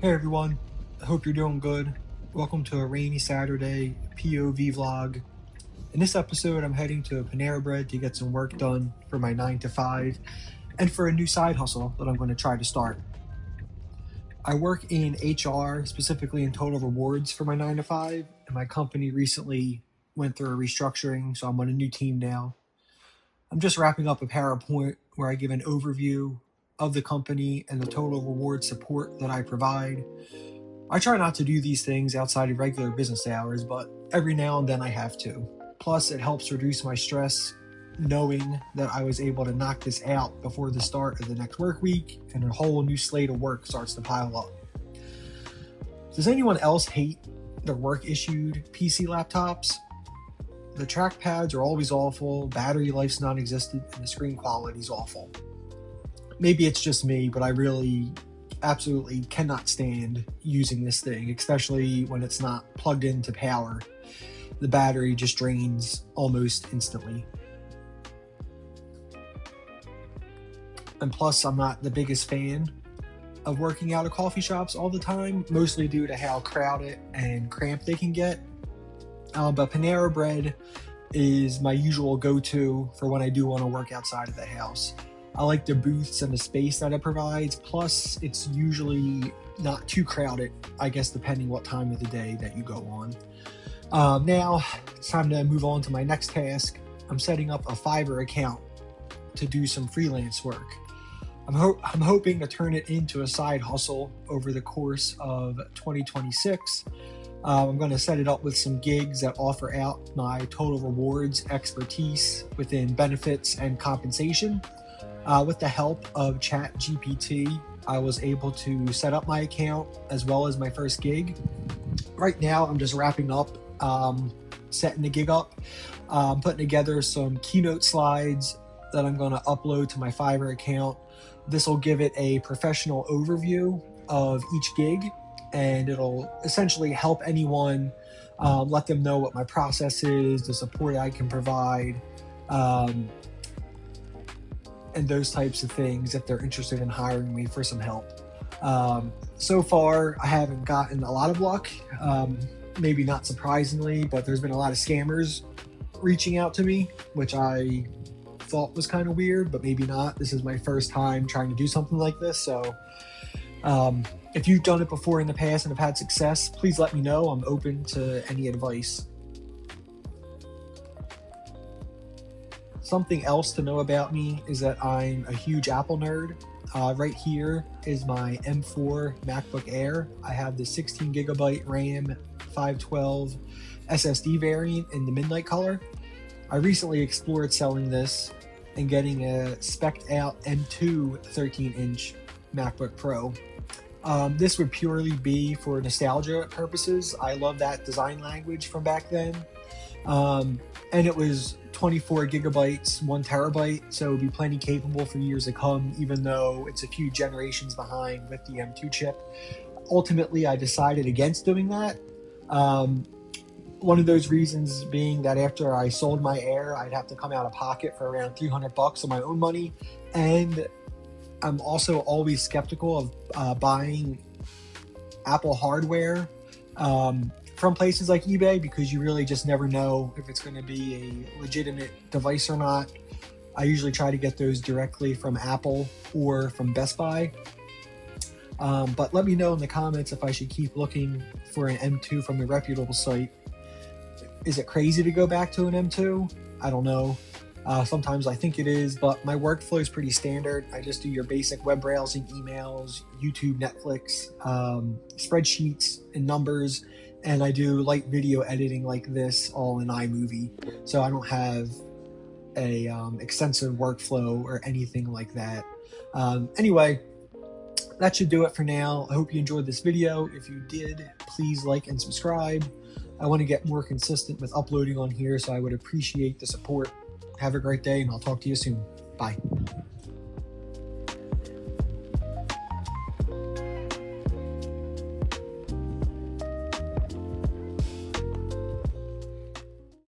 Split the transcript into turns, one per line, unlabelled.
Hey everyone, I hope you're doing good. Welcome to a rainy Saturday POV vlog. In this episode, I'm heading to Panera Bread to get some work done for my 9 to 5 and for a new side hustle that I'm going to try to start. I work in HR, specifically in total rewards for my 9 to 5, and my company recently went through a restructuring, so I'm on a new team now. I'm just wrapping up a PowerPoint where I give an overview of the company and the total reward support that I provide. I try not to do these things outside of regular business hours, but every now and then I have to. Plus, it helps reduce my stress knowing that I was able to knock this out before the start of the next work week and a whole new slate of work starts to pile up. Does anyone else hate the work-issued PC laptops? The trackpads are always awful, battery life's non-existent, and the screen quality is awful. Maybe it's just me, but I really absolutely cannot stand using this thing, especially when it's not plugged into power. The battery just drains almost instantly. And plus, I'm not the biggest fan of working out at coffee shops all the time, mostly due to how crowded and cramped they can get. But Panera Bread is my usual go-to for when I do want to work outside of the house. I like the booths and the space that it provides. Plus, it's usually not too crowded, I guess, depending what time of the day that you go on. Now, it's time to move on to my next task. I'm setting up a Fiverr account to do some freelance work. I'm hoping to turn it into a side hustle over the course of 2026. I'm going to set it up with some gigs that offer out my total rewards expertise within benefits and compensation. With the help of ChatGPT, I was able to set up my account as well as my first gig. Right now, I'm just wrapping up, setting the gig up, putting together some keynote slides that I'm going to upload to my Fiverr account. This will give it a professional overview of each gig, and it'll essentially help anyone, let them know what my process is, the support I can provide, and those types of things if they're interested in hiring me for some help. So far, I haven't gotten a lot of luck, maybe not surprisingly, but there's been a lot of scammers reaching out to me, which I thought was kind of weird, but maybe not. This is my first time trying to do something like this, so if you've done it before in the past and have had success, please let me know. I'm open to any advice. Something else to know about me is that I'm a huge Apple nerd. Right here is my M4 MacBook Air. I have the 16 gigabyte RAM 512 SSD variant in the midnight color. I recently explored selling this and getting a spec'd out M2 13-inch MacBook Pro. This would purely be for nostalgia purposes. I love that design language from back then. And it was 24 gigabytes, 1 terabyte, so it would be plenty capable for years to come, even though it's a few generations behind with the M2 chip. Ultimately, I decided against doing that. One of those reasons being that after I sold my Air, I'd have to come out of pocket for around $300 of my own money, and I'm also always skeptical of buying Apple hardware from places like eBay, because you really just never know if it's going to be a legitimate device or not. I usually try to get those directly from Apple or from Best Buy. But let me know in the comments if I should keep looking for an M2 from a reputable site. Is it crazy to go back to an M2? I don't know. Sometimes I think it is, but my workflow is pretty standard. I just do your basic web browsing, emails, YouTube, Netflix, spreadsheets, and numbers, and I do light video editing like this all in iMovie. So I don't have a extensive workflow or anything like that. Anyway, that should do it for now. I hope you enjoyed this video. If you did, please like and subscribe. I want to get more consistent with uploading on here, so I would appreciate the support. Have a great day, and I'll talk to you soon. Bye.